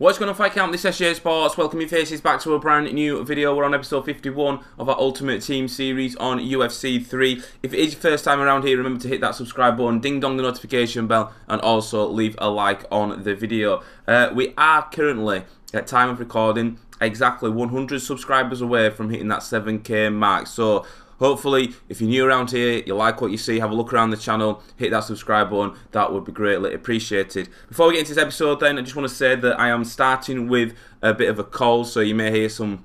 What's going on, fight camp? This is SJHSports. Welcome your faces back to a brand new video. We're on episode 51 of our Ultimate Team series on UFC 3. If it is your first time around here, remember to hit that subscribe button, ding dong the notification bell, and also leave a like on the video. We are currently, at time of recording, exactly 100 subscribers away from hitting that 7k mark. So hopefully, if you're new around here, you like what you see, have a look around the channel, hit that subscribe button, that would be greatly appreciated. Before we get into this episode then, I just want to say that I am starting with a bit of a cold, so you may hear some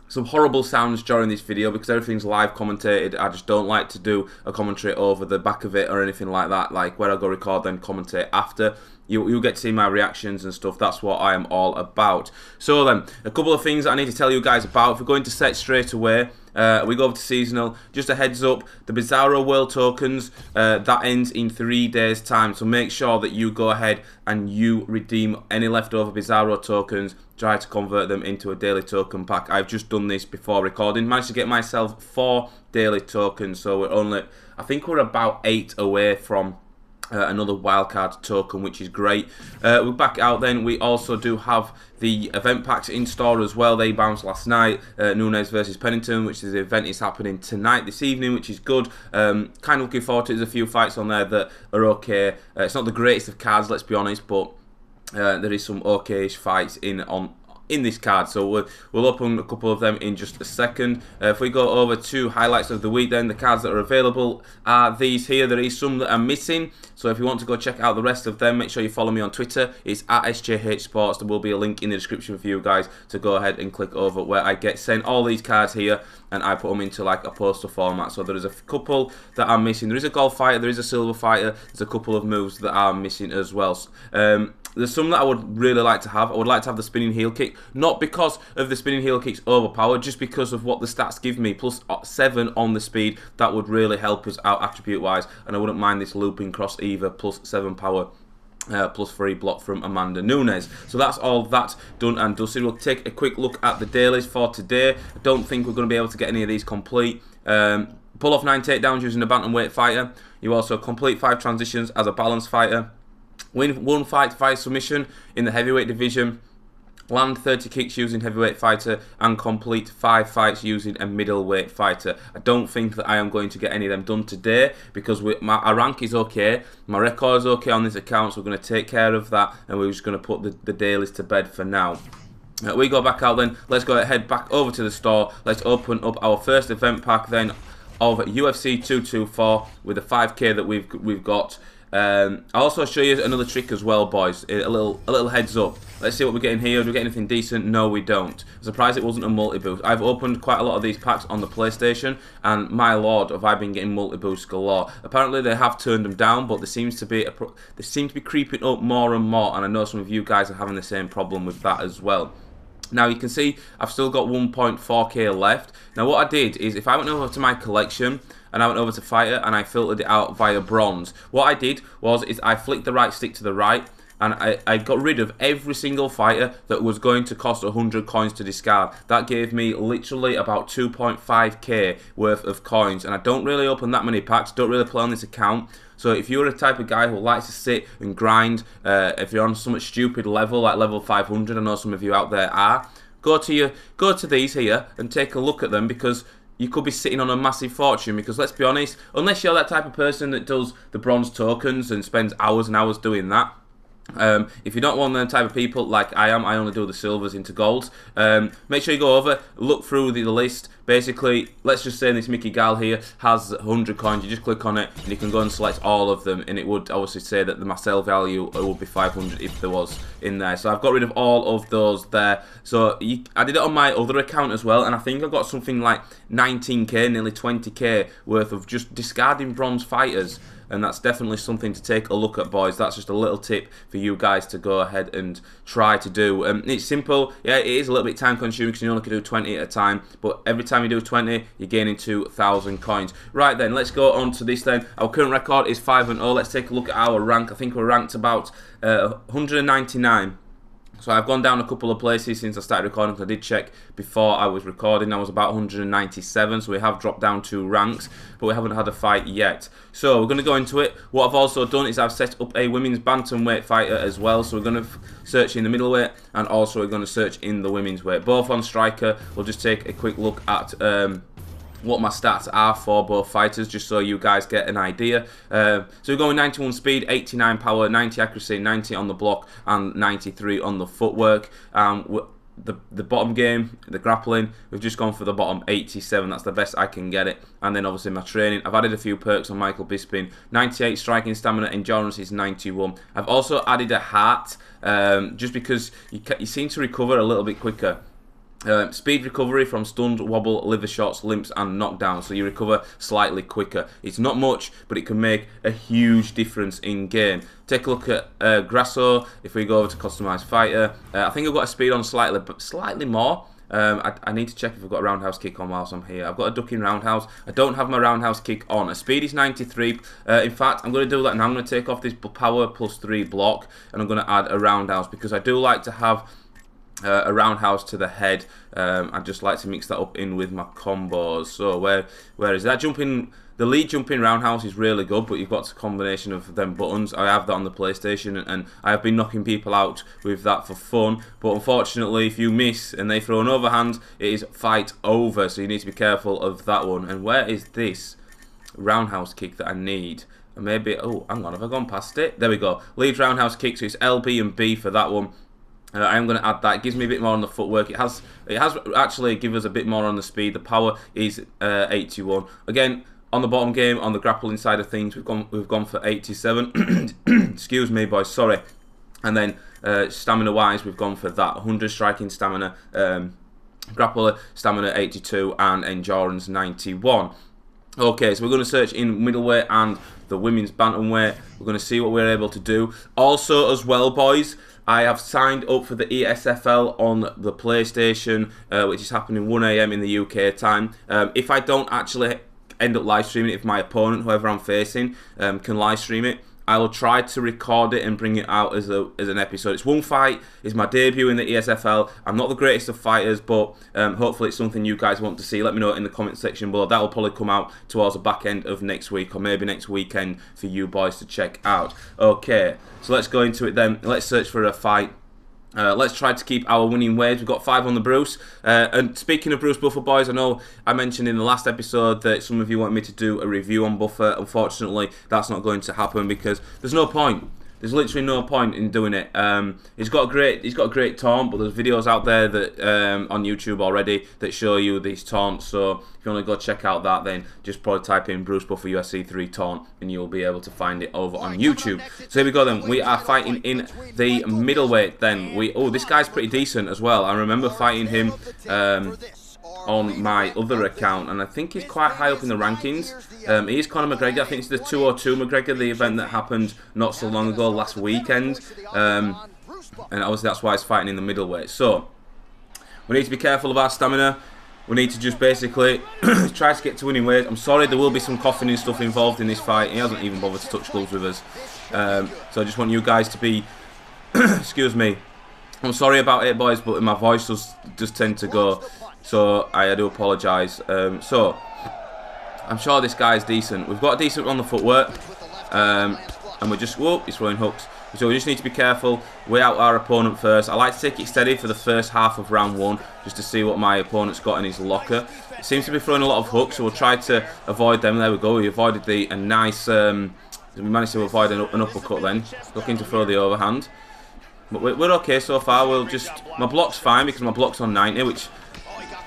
horrible sounds during this video because everything's live commentated. I just don't like to do a commentary over the back of it or anything like that, like where I go record then commentate after. You'll get to see my reactions and stuff. That's what I am all about. So then, a couple of things that I need to tell you guys about. If we're going to set straight away, we go over to seasonal. Just a heads up, the Bizarro World Tokens, that ends in 3 days time. So make sure that you go ahead and you redeem any leftover Bizarro tokens. Try to convert them into a daily token pack. I've just done this before recording. Managed to get myself 4 daily tokens. So we're only, I think we're about 8 away from another wildcard token, which is great. We're back out then. We also do have the event packs in store as well. They bounced last night. Nunes versus Pennington, which is the event is happening tonight, this evening, which is good. Kind of looking forward to it. There's a few fights on there that are okay. It's not the greatest of cards, let's be honest, but there is some okay-ish fights in this card, so we'll open a couple of them in just a second. If we go over to highlights of the week then, the cards that are available are these here. There is some that are missing, so if you want to go check out the rest of them, make sure you follow me on Twitter. It's at SJHSports. There will be a link in the description for you guys to go ahead and click over where I get sent all these cards here and I put them into like a poster format. So there is a couple that are missing. There is a gold fighter, there is a silver fighter, there's a couple of moves that are missing as well. There's some that I would really like to have. I would like to have the spinning heel kick, not because of the spinning heel kick's overpowered, just because of what the stats give me. Plus 7 on the speed, that would really help us out attribute wise, and I wouldn't mind this looping cross either. Plus 7 power, plus 3 block from Amanda Nunes. So that's all that done and dusted. We'll take a quick look at the dailies for today. I don't think we're going to be able to get any of these complete. Pull off 9 takedowns using a bantamweight fighter. You also complete 5 transitions as a balanced fighter. Win 1 fight via submission in the heavyweight division. Land 30 kicks using heavyweight fighter and complete 5 fights using a middleweight fighter. I don't think that I am going to get any of them done today because our rank is okay, my record is okay on this account, so we're going to take care of that and we're just going to put the dailies to bed for now. We go back out then, let's go ahead back over to the store. Let's open up our first event pack then of UFC 224 with the 5k that we've got. I'll also show you another trick as well, boys. A little heads up. Let's see what we're getting here. Do we get anything decent? No, we don't. I'm surprised it wasn't a multi-boost. I've opened quite a lot of these packs on the PlayStation, and my lord, have I been getting multi-boosts galore. Apparently, they have turned them down, but they seem to be creeping up more and more, and I know some of you guys are having the same problem with that as well. Now you can see I've still got 1.4k left. Now what I did is, if I went over to my collection and I went over to fighter and I filtered it out via bronze, what I did was I flicked the right stick to the right and I got rid of every single fighter that was going to cost 100 coins to discard. That gave me literally about 2.5k worth of coins, and I don't really open that many packs, don't really play on this account. So if you're a type of guy who likes to sit and grind, if you're on some stupid level like level 500, I know some of you out there are, go to these here and take a look at them, because you could be sitting on a massive fortune. Because let's be honest, unless you're that type of person that does the bronze tokens and spends hours and hours doing that, if you're not one of them type of people like I am, I only do the silvers into golds. Make sure you go over, look through the list. Basically, let's just say this Mickey Gal here has 100 coins. You just click on it and you can go and select all of them, and it would obviously say that the Marcel value would be 500 if there was in there. So I've got rid of all of those there. So I did it on my other account as well, and I think I got something like 19k, nearly 20k worth of just discarding bronze fighters. And that's definitely something to take a look at, boys. That's just a little tip for you guys to go ahead and try to do. It's simple. Yeah, it is a little bit time consuming because you only can do 20 at a time. But every time you do 20, you're gaining 2,000 coins. Right then, let's go on to this then. Our current record is 5-0. Let's take a look at our rank. I think we're ranked about 199. So I've gone down a couple of places since I started recording, because I did check before I was recording. I was about 197, so we have dropped down 2 ranks, but we haven't had a fight yet. So we're going to go into it. What I've also done is I've set up a women's bantamweight fighter as well. So we're going to search in the middleweight, and also we're going to search in the women's weight. Both on Striker. We'll just take a quick look at what my stats are for both fighters, just so you guys get an idea. So we're going 91 speed, 89 power, 90 accuracy, 90 on the block, and 93 on the footwork. The bottom game, the grappling, we've just gone for the bottom 87. That's the best I can get it. And then obviously my training, I've added a few perks on Michael Bisping. 98 striking stamina, endurance is 91. I've also added a heart, just because you seem to recover a little bit quicker. Speed recovery from stunned, wobble, liver shots, limps and knockdowns, so you recover slightly quicker. It's not much, but it can make a huge difference in game. Take a look at Grasso. If we go over to customize fighter, I think I've got a speed on slightly more. I need to check if I've got a roundhouse kick on whilst I'm here. I've got a ducking roundhouse. I don't have my roundhouse kick on. A speed is 93. In fact, I'm going to do that now. I'm going to take off this power +3 block, and I'm going to add a roundhouse, because I do like to have a roundhouse to the head. I just like to mix that up in with my combos. So where is that jumping? The lead jumping roundhouse is really good, but you've got a combination of them buttons. I have that on the PlayStation, and I have been knocking people out with that for fun. But unfortunately, if you miss and they throw an overhand, it is fight over. So you need to be careful of that one. And where is this roundhouse kick that I need? Maybe, oh, hang on, have I gone past it? There we go. Lead roundhouse kick, so it's L, B and B for that one. I am going to add that. It gives me a bit more on the footwork. It has actually given us a bit more on the speed. The power is 81. Again, on the bottom game, on the grappling side of things, we've gone for 87. Excuse me, boys. Sorry. And then stamina wise, we've gone for that 100 striking stamina, grappler stamina 82, and endurance 91. Okay, so we're going to search in middleweight and the women's bantamweight. We're going to see what we're able to do. Also, as well, boys, I have signed up for the ESFL on the PlayStation, which is happening 1 AM in the UK time. If I don't actually end up live streaming it, if my opponent, whoever I'm facing, can live stream it, I will try to record it and bring it out as an episode. It's one fight. It's my debut in the ESFL. I'm not the greatest of fighters, but hopefully it's something you guys want to see. Let me know in the comment section below. That will probably come out towards the back end of next week, or maybe next weekend for you boys to check out. Okay, so let's go into it then. Let's search for a fight. Let's try to keep our winning ways. We've got 5 on the Bruce. And speaking of Bruce Buffer, boys, I know I mentioned in the last episode that some of you want me to do a review on Buffer. Unfortunately, that's not going to happen, because there's no point. There's literally no point in doing it. He's got a great taunt, but there's videos out there that on YouTube already that show you these taunts. So if you want to go check out that, then just probably type in Bruce Buffer UFC 3 taunt, and you'll be able to find it over on YouTube. So here we go then. We are fighting in the middleweight then. Oh, this guy's pretty decent as well. I remember fighting him on my other account, and I think he's quite high up in the rankings. He is Conor McGregor. I think it's the 202 McGregor, the event that happened not so long ago, last weekend. And obviously that's why he's fighting in the middleweight. So we need to be careful of our stamina. We need to just basically try to get to winning ways. I'm sorry, there will be some coughing and stuff involved in this fight. He hasn't even bothered to touch gloves with us. So I just want you guys to be excuse me, I'm sorry about it, boys, but my voice does tend to go, so I do apologise. So I'm sure this guy's decent. We've got a decent on the footwork, and we're just, whoa, he's throwing hooks. So we just need to be careful, weigh out our opponent first. I like to take it steady for the first half of round 1, just to see what my opponent's got in his locker. It seems to be throwing a lot of hooks, so we'll try to avoid them. There we go, we avoided a nice, we managed to avoid an uppercut then. Looking to throw the overhand. But we're okay so far. We'll just, my block's fine because my block's on 90, which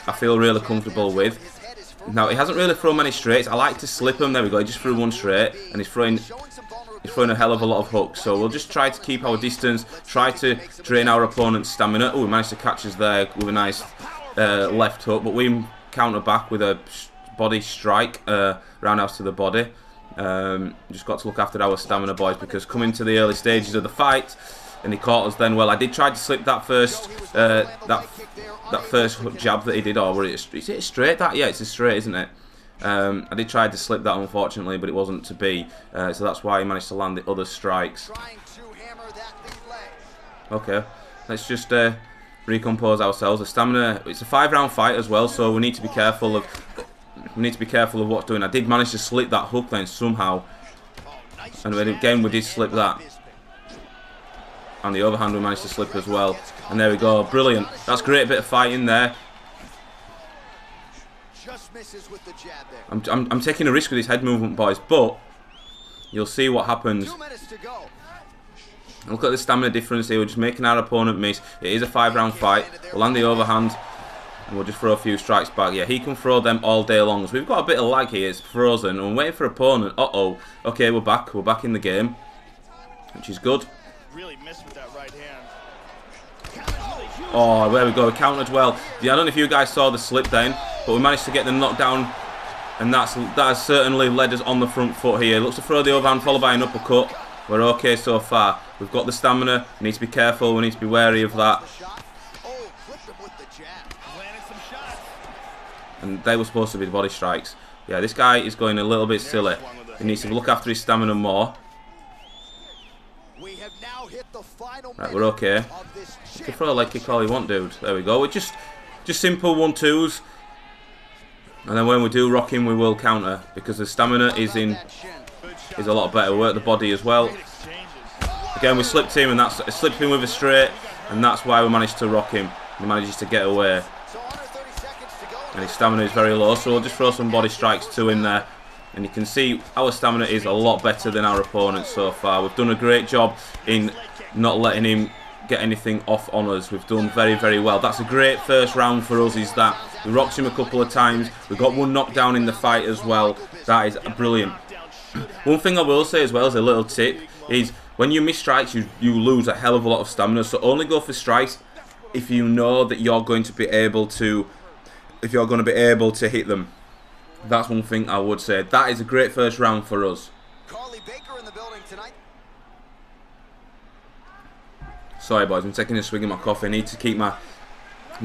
I feel really comfortable with. Now, he hasn't really thrown many straights. I like to slip him. There we go, he just threw one straight, and he's throwing a hell of a lot of hooks. So we'll just try to keep our distance, try to drain our opponent's stamina. Oh, we managed to catch us there with a nice left hook, but we counter back with a body strike, roundhouse to the body. Just got to look after our stamina, boys, because coming to the early stages of the fight, and he caught us then. Well, I did try to slip that first that first jab that he did. Or is it straight? That, yeah, it's a straight, isn't it? I did try to slip that, unfortunately, but it wasn't to be. So that's why he managed to land the other strikes. Okay, Let's just recompose ourselves. The stamina, it's a 5-round fight as well, so we need to be careful of what's doing. I did manage to slip that hook then somehow, and again we did slip that. And the overhand we managed to slip as well. And there we go, brilliant. That's a great bit of fighting there. I'm taking a risk with this head movement, boys, but you'll see what happens. Look at the stamina difference here. We're just making our opponent miss. It is a 5-round fight. We'll land the overhand and we'll just throw a few strikes back. Yeah, he can throw them all day long. So we've got a bit of lag here. It's frozen. And we're waiting for opponent. Uh-oh. Okay, we're back. We're back in the game, which is good. Really missed with that right hand. Oh, there we go. We countered well. Yeah, I don't know if you guys saw the slip then, but we managed to get the knockdown, and that has certainly led us on the front foot here. Looks to throw the overhand followed by an uppercut. We're okay so far. We've got the stamina. We need to be careful. We need to be wary of that. And they were supposed to be the body strikes. Yeah, this guy is going a little bit silly. He needs to look after his stamina more. Right, we're okay. You can throw a leg kick all you want, dude. There we go. We're just simple 1-2s. And then when we do rock him, we will counter, because the stamina is a lot better. Work the body as well. Again, we slipped him, and that's slipped him with a straight, and that's why we managed to rock him. He manages to get away, and his stamina is very low. So we'll just throw some body strikes to him there. And you can see our stamina is a lot better than our opponent's so far. We've done a great job in not letting him get anything off on us. We've done very, very well. That's a great first round for us, is that. We rocked him a couple of times. We got one knockdown in the fight as well. That is brilliant. One thing I will say as well as a little tip is when you miss strikes, you lose a hell of a lot of stamina. So only go for strikes if you know that you're going to be able to hit them. That's one thing I would say. That is a great first round for us. Sorry boys, I'm taking a swig of my coffee. I need to keep my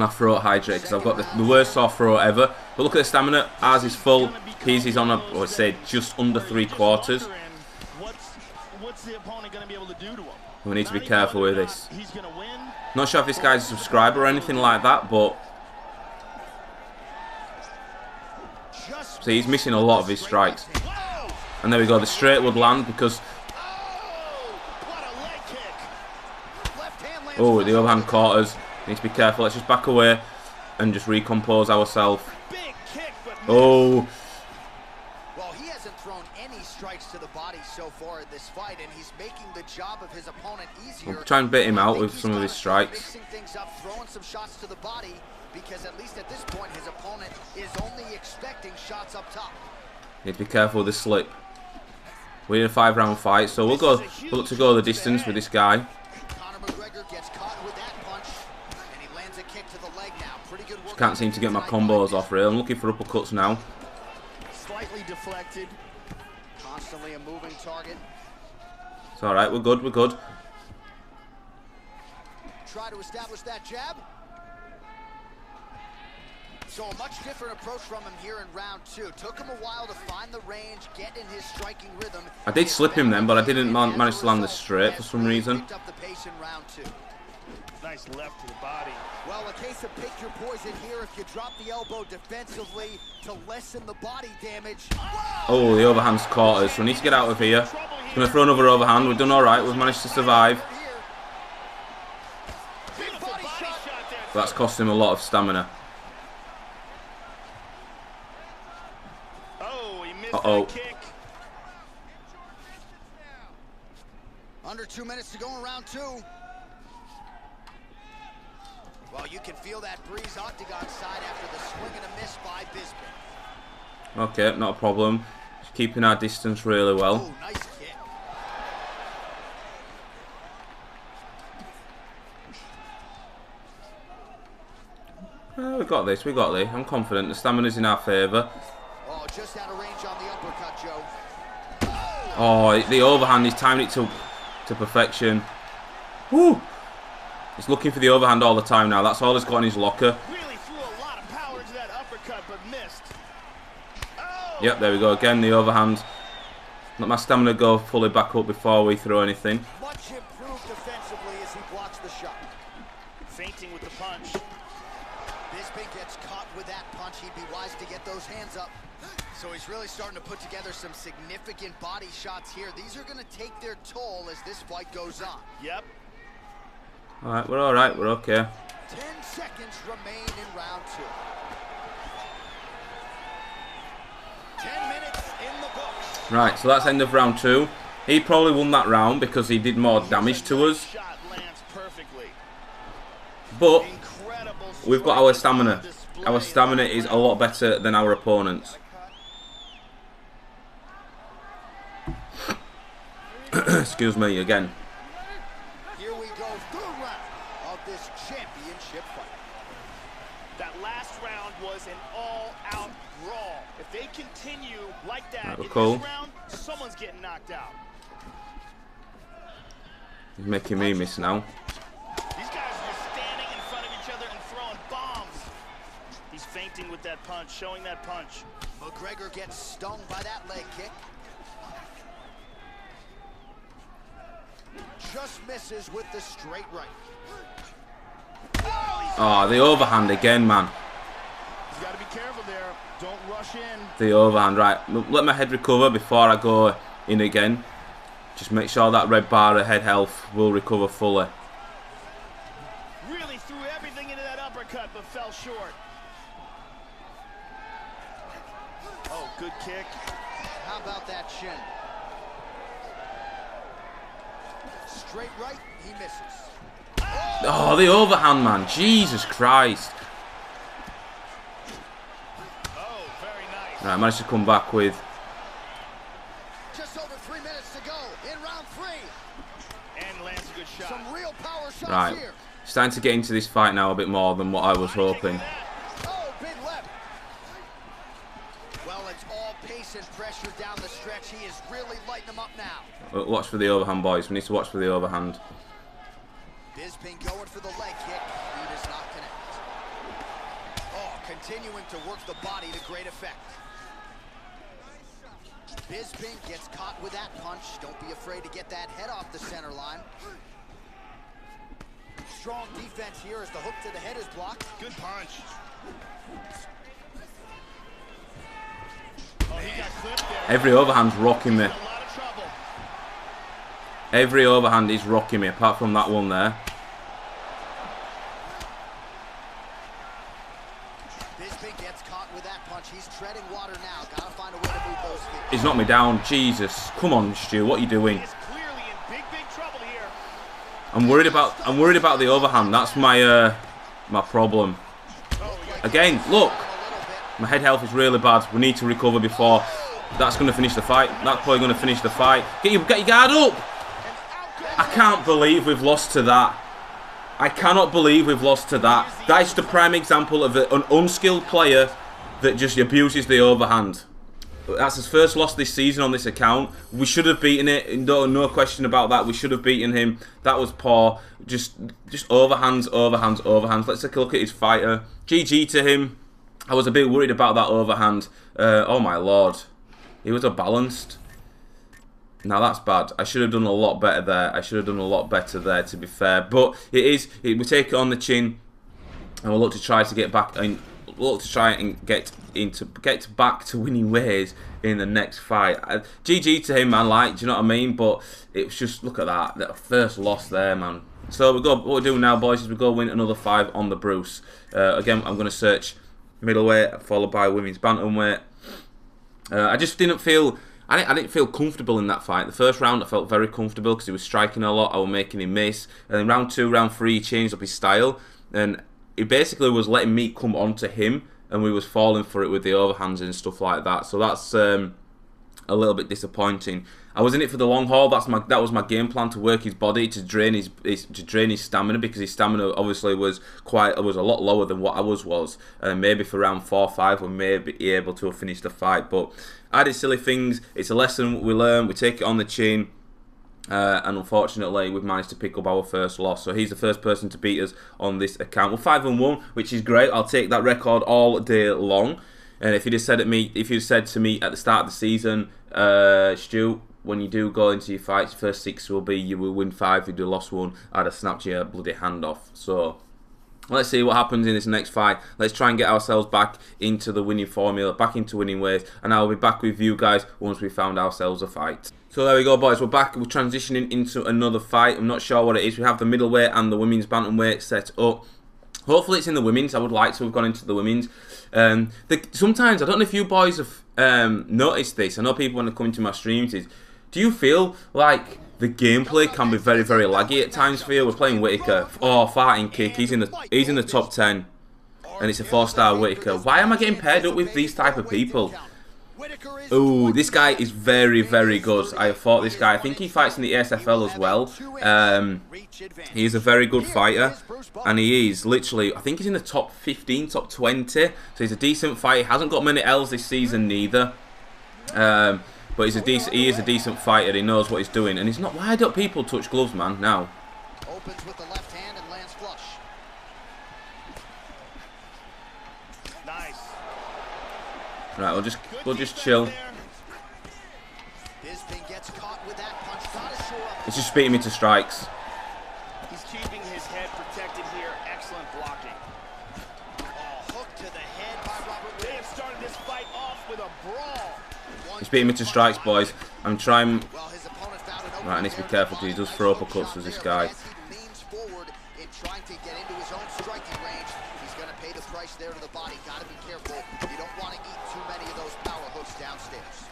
throat hydrated because I've got the worst sore throat ever. But look at the stamina. Ours is full. His is on I would say just under 3/4. We need to be careful with this. Not sure if this guy's a subscriber or anything like that, but see, he's missing a lot of his strikes. And there we go, the straight would land because... Oh, the overhand caught us. Need to be careful. Let's just back away and just recompose ourselves. Oh. Well, he hasn't thrown any strikes to the body so far in this fight, and he's making the job of his opponent easier. We'll try and bait him out with some of his strikes. Things up, throwing some shots to the body, because at least at this point his opponent is only expecting shots up top. Need to be careful with the slip. We're in a 5-round fight, so we'll look to go the distance with this guy. Gets caught with that punch, and he lands a kick to the leg now. Pretty good work. Can't seem to get my combos off really. I'm looking for uppercuts now. Slightly deflected. Constantly a moving target. It's alright, we're good, we're good. Try to establish that jab. So a much different approach from him here in round 2. Took him a while to find the range, get in his striking rhythm. I did slip him then, but I didn't manage to land the straight for some reason. Picked up the pace in round 2. Nice left to the body. Well, a case of pick your poison here. If you drop the elbow defensively to lessen the body damage. Oh, the overhand's caught us, so we need to get out of here. He's going to throw another overhand. We've done alright, we've managed to survive. But that's cost him a lot of stamina. Uh-oh. Under 2 minutes to go in round 2. Well, you can feel that breeze octagon side after the swing and a miss by Bisping. Okay, not a problem. Just keeping our distance really well. Oh, nice kick. We got this, we got this. I'm confident. The stamina's in our favour. Oh, just out of range on the uppercut, Joe. Oh, the overhand, he's timed it to perfection. Woo! He's looking for the overhand all the time now. That's all he's got in his locker. Really threw a lot of power into that uppercut, but missed. Oh. Yep, there we go. Again, the overhand. Let my stamina go fully back up before we throw anything. Much improved defensively as he blocks the shot. with the punch. Bisping gets caught with that punch. He'd be wise to get those hands up. So he's really starting to put together some significant body shots here. These are going to take their toll as this fight goes on. Yep. Alright, we're alright, we're okay. 10 seconds remain in round 2. 10 minutes in the books. Right, so that's end of round 2. He probably won that round because he did more damage to us. Shot lands perfectly. But Incredible we've got our strength stamina. on display. Our stamina is a lot better than our opponents. Excuse me again. Here we go, third round of this championship fight. That last round was an all-out brawl. If they continue like that in cool. this round, someone's getting knocked out. He's making me miss now. These guys are just standing in front of each other and throwing bombs. He's feinting with that punch, showing that punch. McGregor gets stung by that leg kick. Just misses with the straight right. Oh, the overhand again, man. He's got to be careful there. Don't rush in. The overhand, right. Let my head recover before I go in again. Just make sure that red bar of head health will recover fully. Really threw everything into that uppercut, but fell short. Oh, good kick. How about that shin? Straight right, he misses. Oh, the overhand, man. Jesus Christ. Oh, very nice. Right, I managed to come back with... Just over 3 minutes to go in round 3. And lands a good shot. Some real power shots Right. here. Starting to get into this fight now a bit more than what I was hoping. Oh, big left. Well, it's all pace and pressure down the stretch. He is really lighting them up now. Watch for the overhand, boys. We need to watch for the overhand. Bisping going for the leg kick. He does not connect. Oh, continuing to work the body to great effect. Bisping gets caught with that punch. Don't be afraid to get that head off the center line. Strong defense here as the hook to the head is blocked. Good punch. Oh, he got clipped there. Every overhand's rocking me. In a lot of trouble. Every overhand is rocking me, apart from that one there. Bisping gets caught with that punch. He's treading water now. Gotta find a way to move those feet. He's knocked me down. Jesus. Come on, Stu. What are you doing? He is clearly in big, big trouble here. I'm worried about the overhand. That's my my problem. Again, look. My head health is really bad. We need to recover before that's going to finish the fight. That's probably going to finish the fight. Get your guard up. I can't believe we've lost to that. I cannot believe we've lost to that. That is just a prime example of an unskilled player that just abuses the overhand. That's his first loss this season on this account. We should have beaten it. No question about that. We should have beaten him. That was poor. Just overhands, overhands, overhands. Let's take a look at his fighter. GG to him. I was a bit worried about that overhand. Oh my lord. He was unbalanced. Now that's bad. I should have done a lot better there. I should have done a lot better there, to be fair. But we take it on the chin, and we'll look to try to get back and get back to winning ways in the next fight. GG to him, man. Like, do you know what I mean? But it was just, look at that first loss there, man. So what we're doing now, boys, is we go win another 5 on the Bruce. Again, I'm going to search middleweight followed by women's bantamweight. I just didn't feel. I didn't feel comfortable in that fight. The first round I felt very comfortable because he was striking a lot. I was making him miss. And then round 2, round 3, he changed up his style. And he basically was letting me come onto him. And we was falling for it with the overhands and stuff like that. So that's a little bit disappointing. I was in it for the long haul. That was my game plan, to work his body, to drain his stamina, because his stamina obviously was a lot lower than what ours was. And maybe for round 4 or 5 we may be able to have finished the fight. But I did silly things. It's a lesson we learn. We take it on the chin. And unfortunately, we've managed to pick up our first loss. So he's the first person to beat us on this account. We're 5-1, which is great. I'll take that record all day long. And if you'd have said to me at the start of the season, Stu, when you do go into your fights, first 6 will be you will win 5. If you do lost 1, I'd have snapped your bloody hand off. So Let's see what happens in this next fight. Let's try and get ourselves back into the winning formula, back into winning ways, and I'll be back with you guys once we found ourselves a fight. So there we go, boys. We're back. We're transitioning into another fight. I'm not sure what it is. We have the middleweight and the women's bantamweight set up. Hopefully it's in the women's. I would like to have gone into the women's. Sometimes, I don't know if you boys have noticed this. I know people when they come into my streams is, do you feel like the gameplay can be very, very laggy at times for you? We're playing Whittaker. Oh, farting kick. He's in the top 10. And it's a 4-star Whittaker. Why am I getting paired up with these type of people? Ooh, this guy is very, very good. I have fought this guy. I think he fights in the ASFL as well. He is a very good fighter. And he is literally, I think he's in the top 15, top 20. So he's a decent fighter. He hasn't got many L's this season neither. But he is a decent fighter. He knows what he's doing. And he's not, why don't people touch gloves, man, now? Opens with the left hand and lands flush. Nice. Right, we'll just chill. Bisping gets caught with that punch. Gotta shore up. It's just beating me to strikes. He's keeping his head protected here. Excellent blocking. Oh, hook to the head by Robert. They have started this fight off with a brawl. He's beating me to strikes, boys. I'm trying. Well, his opponent found an Right, I need to be careful because he does throw uppercuts as this guy. As he leans forward in trying to get into his own striking range, he's going to pay the price there to the body. Got to be careful. You don't want to eat too many of those power hooks downstairs.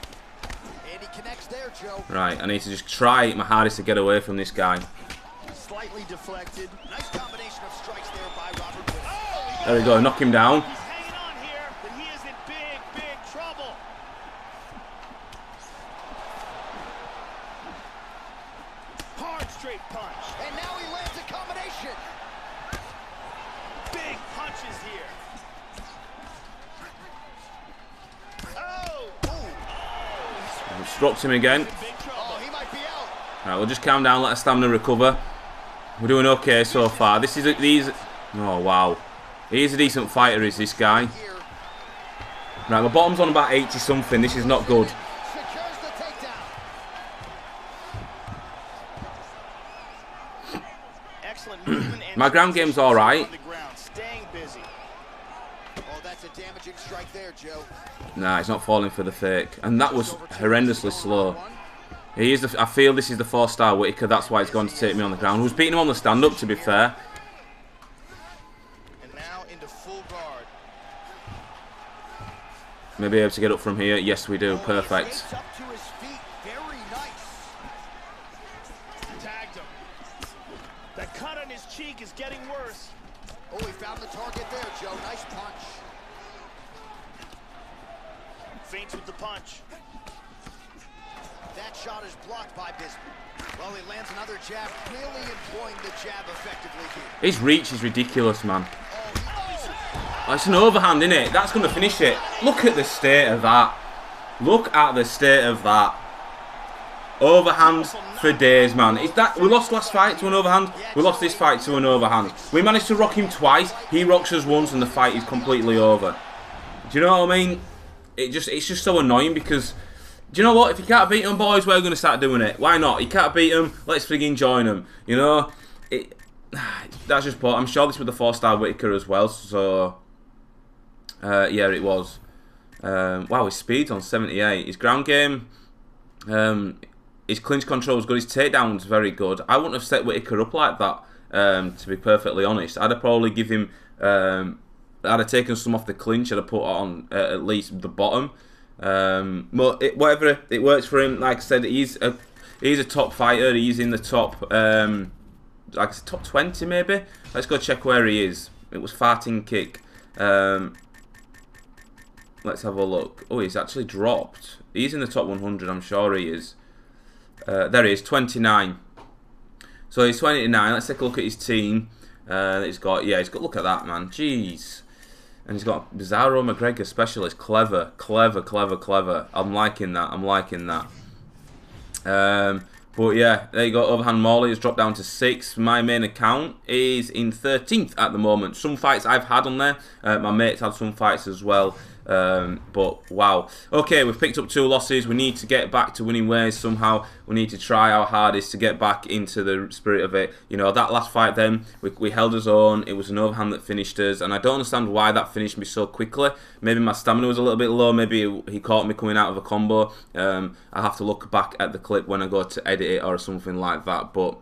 And he connects there, Joe. Right, I need to just try my hardest to get away from this guy. Slightly deflected. Nice combination of strikes there by Robert. Oh, There we go, knock him down. He's hanging on here, but he is in big, big trouble. Hard straight punch. and now he lands a combination. Big punches here. Oh! Just dropped him again. Big trouble. Oh, he might be out. Right, we'll just calm down, let our stamina recover. We're doing okay so far. Oh wow, he is a decent fighter, is this guy? Here, Right, my bottom's on about 80 something. This is not good. secures the takedown. Excellent movement and My ground game's all right. on the ground, staying busy. Oh, that's a damaging strike there, Joe. Nah, he's not falling for the fake. And that was horrendously slow. He is. I feel this is the 4-star Whittaker. That's why he's going to take me on the ground. Who's beating him on the stand-up, to be fair. And now into full guard. Maybe able to get up from here. Yes, we do. Perfect. Escapes up to his feet. Very nice. Tagged him. That cut on his cheek is getting worse. Oh, he found the target there, Joe. Nice punch. Feints with the punch. That shot is blocked by Bisping. Well, he lands another jab, really employing the jab effectively here. His reach is ridiculous, man. Oh, Oh, it's an overhand, isn't it? That's going to finish it. Look at the state of that. Look at the state of that. Overhand for days, man. Is that we lost last fight to an overhand? We lost this fight to an overhand. We managed to rock him twice. He rocks us once, and the fight is completely over. Do you know what I mean? It's just so annoying because, do you know what? If you can't beat them, boys, we're going to start doing it. Why not? You can't beat them. Let's frigging join them. You know, that's just. I'm sure this was the 4-star Whittaker as well. So, yeah, it was. Wow, his speed's on 78. His ground game, his clinch control was good. His takedown's very good. I wouldn't have set Whittaker up like that. To be perfectly honest, I'd have probably give him. I'd have taken some off the clinch. I'd have put on at least the bottom. But whatever, it works for him. Like I said, he's a top fighter. He's in the top, like I said, top 20 maybe. Let's go check where he is. It was farting kick. Let's have a look. Oh, he's actually dropped. He's in the top 100. I'm sure he is. There he is, 29. So he's 29. Let's take a look at his team. He's got. Look at that, man. Jeez. And he's got Bizarro McGregor specialist. Clever. I'm liking that. But yeah, there you go. Overhand Morley has dropped down to 6th. My main account is in 13th at the moment. Some fights I've had on there. My mates had some fights as well. But wow. Okay, we've picked up 2 losses. We need to get back to winning ways somehow. We need to try our hardest to get back into the spirit of it. You know, that last fight then, we held us on. It was an overhand that finished us, and I don't understand why that finished me so quickly. Maybe my stamina was a little bit low. Maybe he caught me coming out of a combo. I'll have to look back at the clip when I go to edit it or something like that. But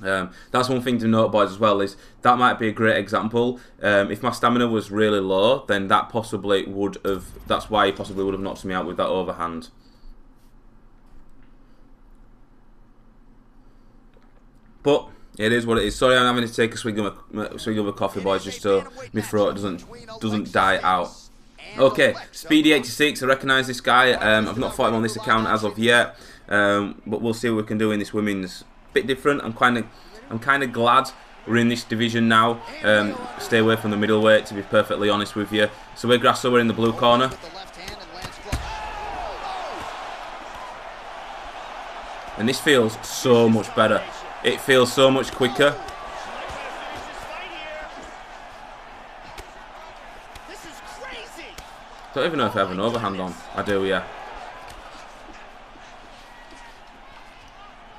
that's one thing to note, boys, as well, is that might be a great example. If my stamina was really low, then that possibly would have, that's why he possibly would have knocked me out with that overhand. But it is what it is. Sorry, I'm having to take a swig of a coffee, boys, just so my throat doesn't die out. Okay, Speedy86, I recognise this guy. I've not fought him on this account as of yet, but we'll see what we can do in this women's. Bit different. I'm kind of glad we're in this division now. Stay away from the middleweight, to be perfectly honest with you. So we're Grasso, we're in the blue corner. And this feels so much better. It feels so much quicker. Don't even know if I have an overhand on. I do, yeah.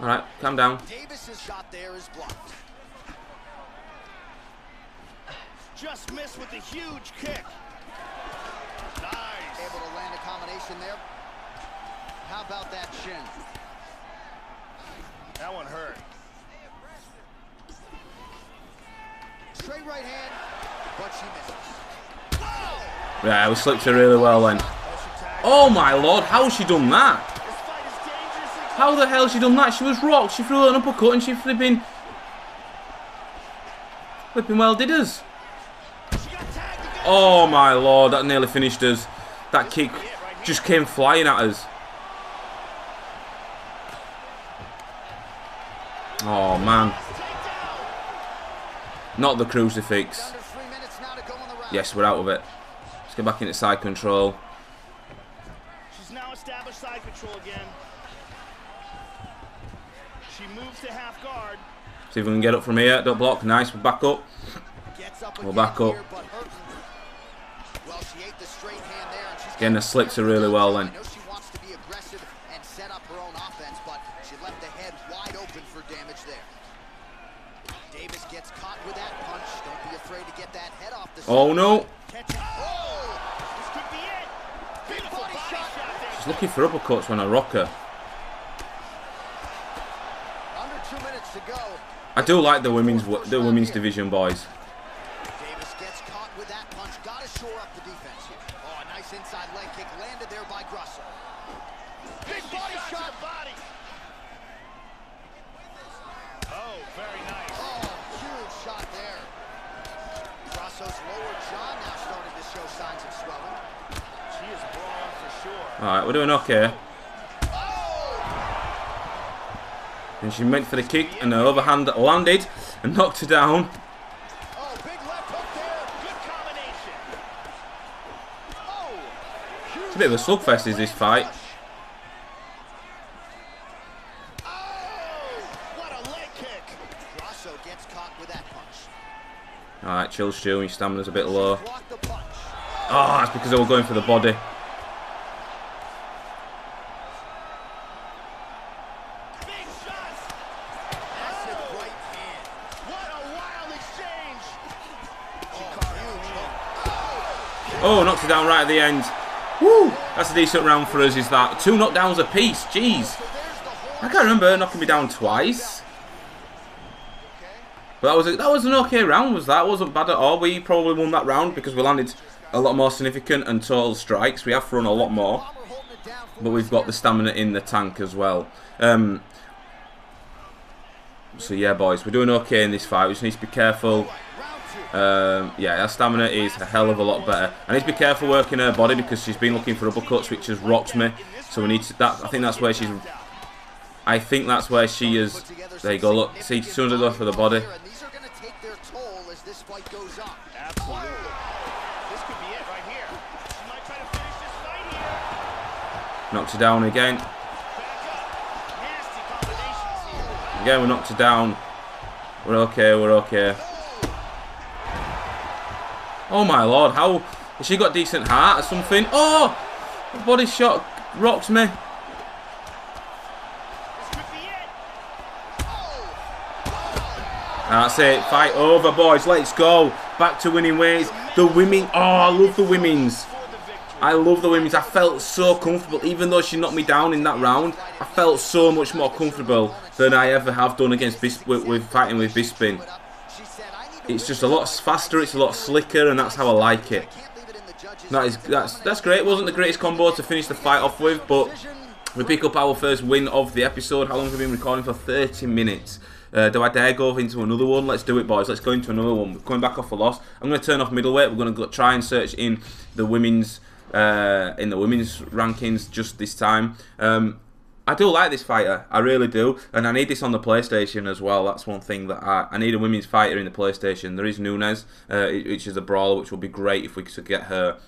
Alright, calm down. Davis's shot there is blocked. Just missed with a huge kick. Nice. Able to land a combination there. How about that shin? That one hurt. Straight right hand, but she misses. Whoa! Yeah, we slipped her really well then. Oh my lord, how has she done that? How the hell has she done that? She was rocked, she threw an uppercut and she flipping well did us. Oh my lord, that nearly finished us. That kick just came flying at us. Oh man. Not the crucifix. Yes, we're out of it. Let's get back into side control. She's now established side control again. She moves to half guard. See if we can get up from here. Don't block. Nice. We're back up. We're back up. Getting the slips are really well then. She wants to be aggressive and set up her own offense, but she left the head wide open for damage there. Davis gets caught with that punch. Don't be afraid to get that head off the side. Oh no. This could be it. Beautiful body shot there. She's looking for uppercuts when I rock her. Under 2 minutes to go. I do like the women's division, boys. Davis gets caught with that punch. Got to shore up the defense here. Oh, a nice inside leg kick landed there by Grasso. Big body shot. Body. Oh, very nice. Oh, huge shot there. Grasso's lower jaw now starting to show signs of swelling. She is brawling for sure. Alright, we're doing okay. And she went for the kick and the overhand landed and knocked her down. Oh, big left hook there. Good combination. Oh, It's a bit of a slugfest, is this fight. oh, what a leg kick. Grasso gets caught with that punch. Alright, chill, Stu. Your stamina's a bit low. Blocked the punch. Oh, that's because they were going for the body. Big shots. Massive right hand. What a wild exchange. Oh, knocked her down right at the end. Woo! That's a decent round for us, is that? 2 knockdowns apiece. Jeez. I can't remember her knocking me down twice. But that was an okay round, was that? It wasn't bad at all. We probably won that round because we landed a lot more significant and total strikes. We have thrown a lot more. But we've got the stamina in the tank as well. So yeah, boys, we're doing okay in this fight. We just need to be careful. Yeah, our stamina is a hell of a lot better. I need to be careful working her body because she's been looking for uppercuts, which has rocked me. So we need to. I think that's where she's. I think that's where she is. There you go. Look, see, as soon as I go for the body. These are going to take their toll as this fight goes on. Absolutely. This could be it right here. She might try to finish this fight here. Knocked her down again. Back up. Nasty combinations here. Again, we knocked her down. We're okay. We're okay. Oh my lord! How Has she got decent heart or something? Oh! The body shot rocks me. That's it. Fight over, boys. Let's go. Back to winning ways. The women. Oh, I love the women's. I love the women's. I felt so comfortable. Even though she knocked me down in that round, I felt so much more comfortable than I ever have done against with fighting with Bisping. It's just a lot faster. It's a lot slicker, and that's how I like it. That's great. It wasn't the greatest combo to finish the fight off with, but we pick up our first win of the episode. How long have we been recording for? 30 minutes. Do I dare go into another one? Let's do it, boys. Let's go into another one. We're coming back off a loss. I'm going to turn off middleweight. We're going to try and search in the women's rankings just this time. I do like this fighter. I really do, and I need this on the PlayStation as well. That's one thing that I need a women's fighter in the PlayStation. There is Nunes, which is a brawler, which would be great if we could get her.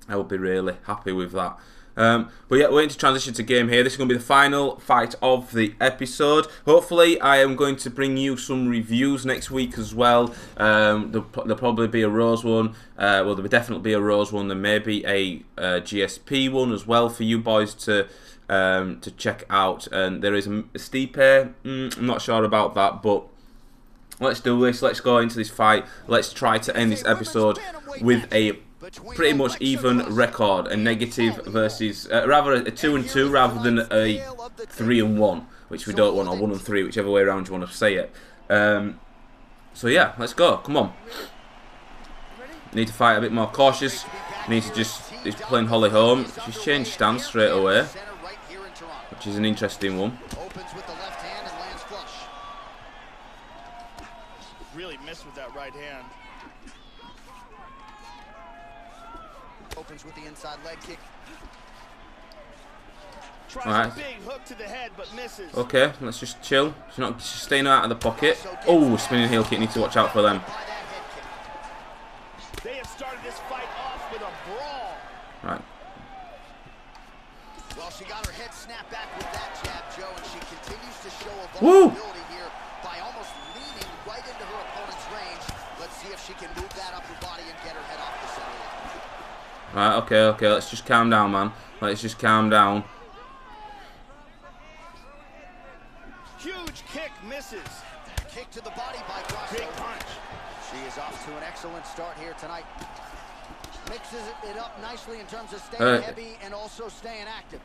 I would be really happy with that. But yeah, we're going to transition to game here. This is going to be the final fight of the episode. Hopefully, I am going to bring you some reviews next week as well. There'll probably be a Rose one. Well, there will definitely be a Rose one. There may be a GSP one as well for you boys to check out. And there is a Stipe. I'm not sure about that, but let's do this. Let's go into this fight. Let's try to end this episode with a pretty much even record, a negative versus rather a 2-2 rather than a 3-1, which we don't want, or 1-3, whichever way around you want to say it. So yeah, let's go. Come on. Need to fight a bit more cautious. Need to he's playing Holly home. She's changed stance straight away, which is an interesting one. Really missed with that right hand. Opens with the inside leg kick. Tries a big hook to the head, but misses. Okay, let's just chill. She's staying out of the pocket. Oh, spinning heel kick. Need to watch out for them. They have started this fight off with a brawl. Right. Well, she got her head snapped back with that jab, Joe, and she continues to show a vulnerability here by almost leaning right into her opponent's range. Let's see if she can move that upper body and get her head off the center line. Right, okay, let's just calm down, man. Let's just calm down. Huge kick misses. Kick to the body by Grasso. Big punch. She is off to an excellent start here tonight. Mixes it up nicely in terms of staying heavy and also staying active.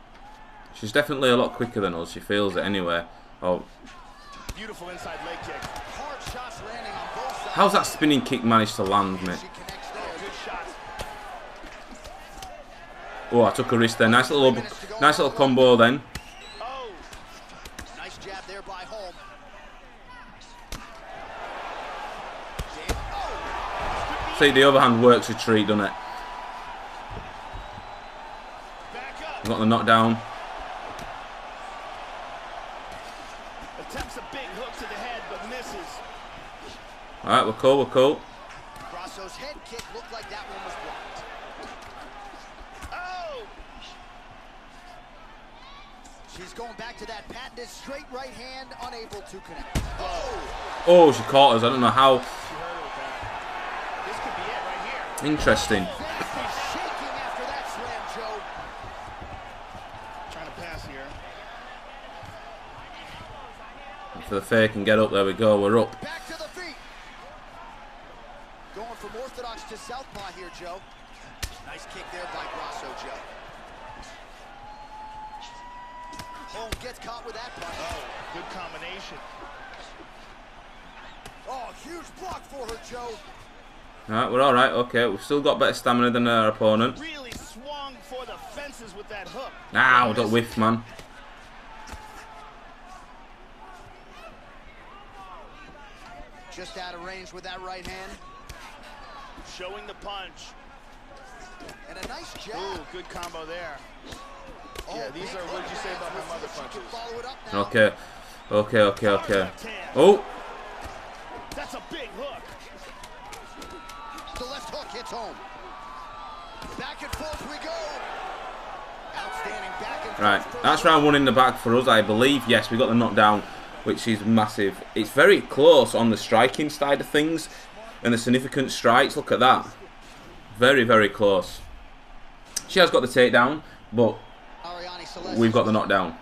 She's definitely a lot quicker than us. She feels it anyway. Oh. Beautiful inside leg kick. Hard shots landing on both sides. How's that spinning kick managed to land, mate? Good shot. Oh, I took a risk there. Nice little combo then. Oh, nice jab there by Holm. See, the other hand works a treat, doesn't it? Got the knockdown. Attempts a big hook to the head, but misses. All right, we're cool. Grasso's head kick looked like that one was blocked. She's going back to that patented straight right hand, unable to connect. Oh, she caught us. I don't know how. This could be it right here. Interesting. Shaking after that slam, Joe. Trying to pass here. For the fake and get up. There we go. We're up. Back to the feet. Going from orthodox to southpaw here, Joe. Nice kick there by Grasso, Joe. Holm gets caught with that punch. Oh, good combination. Oh, huge block for her, Joe. Alright, we're alright. Okay, we've still got better stamina than our opponent. Really swung for the fences with that hook. Ow, don't whiff, man. Just out of range with that right hand. Showing the punch. And a nice jab. Ooh, good combo there. Yeah, these are, what did you say about my mother punches? Okay. Oh! That's a big hook. The left hook hits home. Back and forth we go. Outstanding back and forth. Right, that's round one in the bag for us, I believe. Yes, we got the knockdown, which is massive. It's very close on the striking side of things and the significant strikes. Look at that. Very, very close. She has got the takedown, but we've got the knockdown.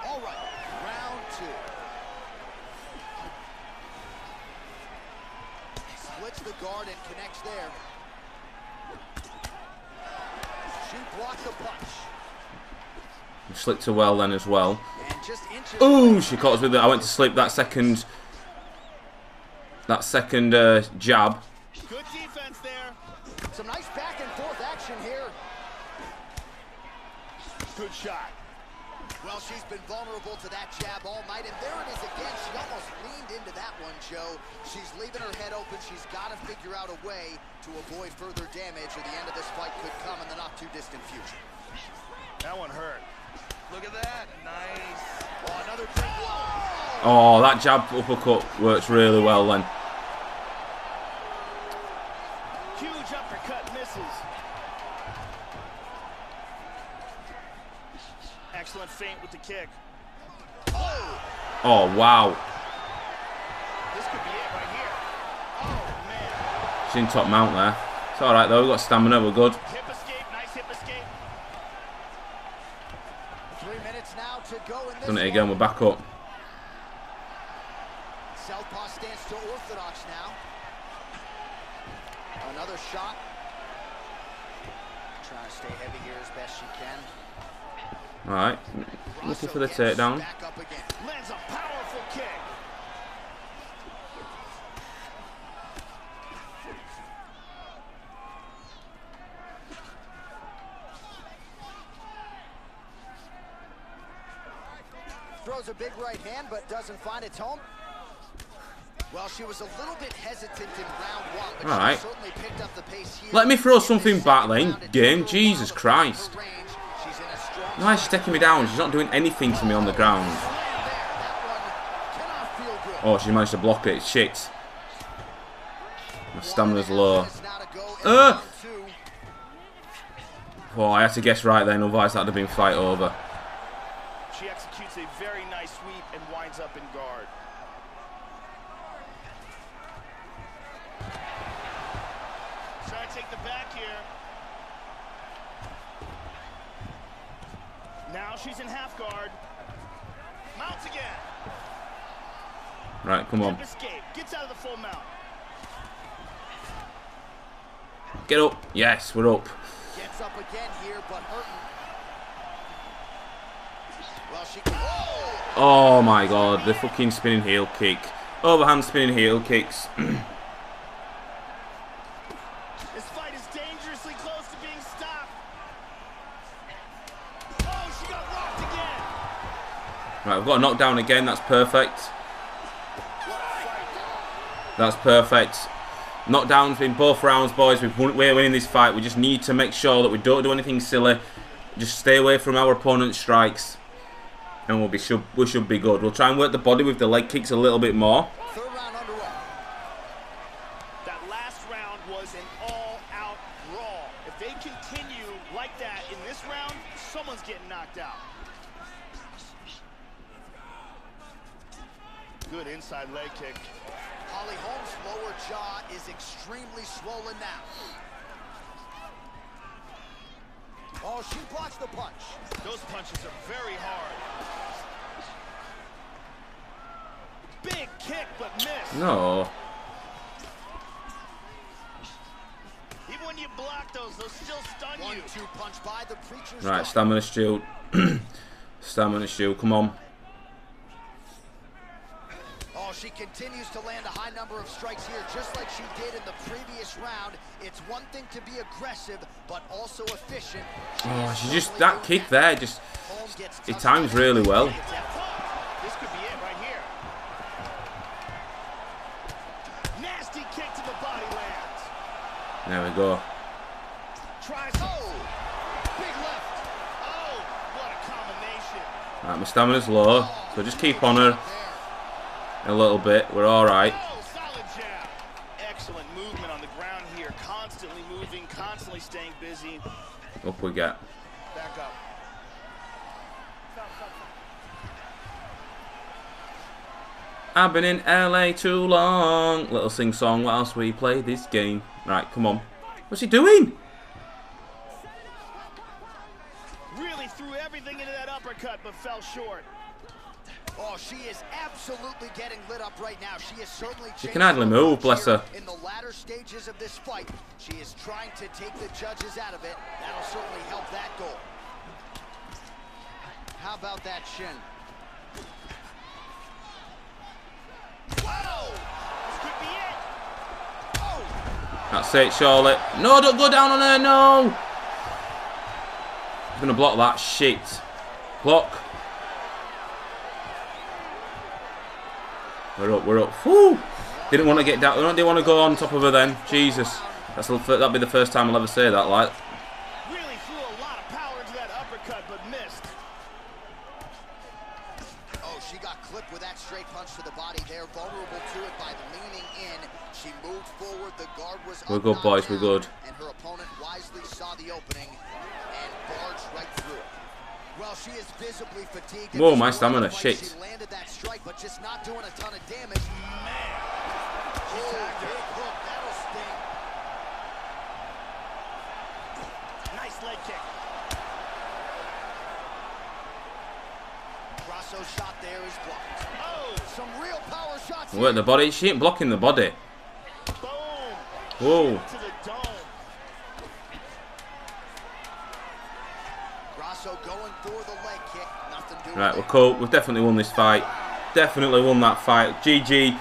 All right, round 2. Splits the guard and connects there. She blocked the punch. Slipped her well then as well. Ooh, she caught us with it. I went to slip that second jab. Good defense there. Some nice back and forth action here. Good shot. Well, she's been vulnerable to that jab all night, and there it is again. She almost leaned into that one, Joe. She's leaving her head open. She's got to figure out a way to avoid further damage, or the end of this fight could come in the not-too-distant future. That one hurt. Look at that. Nice. Oh, another big blow. Oh, that jab uppercut works really well then. Huge uppercut misses. Excellent feint with the kick. Oh, wow. This could be it right here. Oh, man. She's in top mount there. It's alright though, we've got stamina, we're good. Hip escape, nice hip escape. 3 minutes now to go in this Done it again, we're back up. Southpaw stands to orthodox now. Another shot. Trying to stay heavy here as best she can. Alright, looking for the takedown. Back up again. Lands a powerful kick. Throws a big right hand, but doesn't find its home. Well, she was a little bit hesitant in round 1, but all right. she certainly picked up the pace here. Let me throw something back then, game. Jesus Christ. Why is she taking me down? She's not doing anything to me on the ground. Oh, she managed to block it. Shit. My stamina's low. Oh, I had to guess right then, otherwise that would have been fight over. She executes a very nice sweep and winds up in guard. Trying to take the back here. Now she's in half guard. Mounts again. Right, come on. Hip escape. Gets out of the full mount. Get up. Yes, we're up. Gets up again here, but hurting. Well, she Oh my god, the fucking spinning heel kick. Overhand spinning heel kicks. This fight is dangerously close to being stopped. Oh, she got rocked again. Right, we've got a knockdown again. That's perfect. That's perfect. Knockdowns in both rounds, boys. We're winning this fight. We just need to make sure that we don't do anything silly. Just stay away from our opponent's strikes, and we should be good. We'll try and work the body with the leg kicks a little bit more. Third round underway. That last round was an all-out brawl. If they continue like that in this round, someone's getting knocked out. Good inside leg kick. Holly Holm's lower jaw is extremely swollen now. Oh, she blocks the punch. Those punches are very hard. Big kick, but miss. No. Even when you block those still stun you. 1-2 punch by the preacher's Right, dog. stamina shield. Stamina shield, come on. Oh, she continues to land a high number of strikes here, just like she did in the previous round. It's one thing to be aggressive, but also efficient. Oh, she just, that kick there, just, it times really well. This could be it right here. Nasty kick to the body lands. There we go. Tries. Oh, big left. Oh, what a combination. Right, my stamina's low, so just keep on her a little bit. We're all right. Oh, solid jab. Excellent movement on the ground here. Constantly moving, constantly staying busy. Up we get. Back up. I've been in LA too long. Little sing song whilst we play this game. Right, come on. What's he doing? Really threw everything into that uppercut, but fell short. Oh, she is absolutely getting lit up right now. She is certainly. She can hardly move, bless her. In the latter stages of this fight, she is trying to take the judges out of it. That'll certainly help that goal. How about that shin? Whoa! This could be it. Oh! That's it, Charlotte. No, don't go down on her, no! She's gonna block that shit. Block. We're up, we're up. Whew! Didn't want to get down. Didn't want to go on top of her then. Jesus. That'll be the first time I'll ever say that, like. Really threw a lot of power into that uppercut, but missed. Oh, she got clipped with that straight punch to the body there. Vulnerable to it by the leaning in. She moved forward. The guard was up. We're good, boys. We're good. And her opponent wisely saw the opening and barged right through it. Well, she is visibly fatigued. Whoa, my stamina, shit. She landed that strike, but just not doing a ton of damage. Man. Oh, big hook. That'll sting. Nice leg kick. Grasso's shot there is blocked. Oh! Some real power shots. Look at the body. She ain't blocking the body. Boom! Whoa. To the dome. Grasso going for the leg kick. Nothing doing. Right, we're cool. We've definitely won this fight. Definitely won that fight. GG.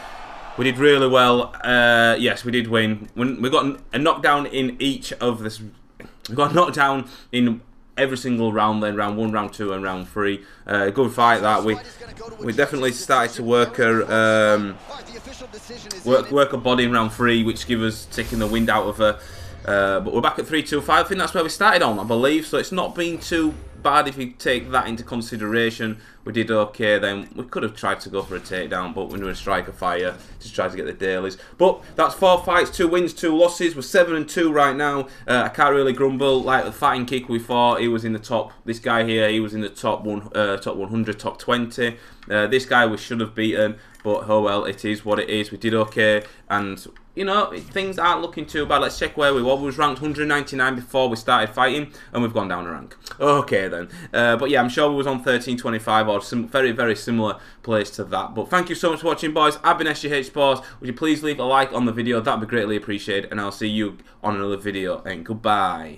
We did really well. Yes, we did win. We got a knockdown in each of this. We got a knockdown in every single round. Then round 1, round 2, and round 3. Good fight that. We definitely started to work her work her body in round 3, which give us taking the wind out of her. But we're back at 3-2-5. I think that's where we started on, I believe. So it's not been too bad if you take that into consideration. We did okay then. We could have tried to go for a takedown, but we were a striker fire to try to get the dailies. But that's 4 fights, 2 wins, 2 losses. We're 7-2 right now. I can't really grumble. Like the fighting kick we fought, he was in the top. This guy here, he was in the top 100, top 20. This guy we should have beaten, but oh well, it is what it is. We did okay, and you know, things aren't looking too bad. Let's check where we were. We was ranked 199 before we started fighting, and we've gone down a rank. Okay then. But yeah, I'm sure we was on 1325 or some very, very similar place to that. But thank you so much for watching, boys. I've been SJHSports. Would you please leave a like on the video? That'd be greatly appreciated, and I'll see you on another video. And goodbye.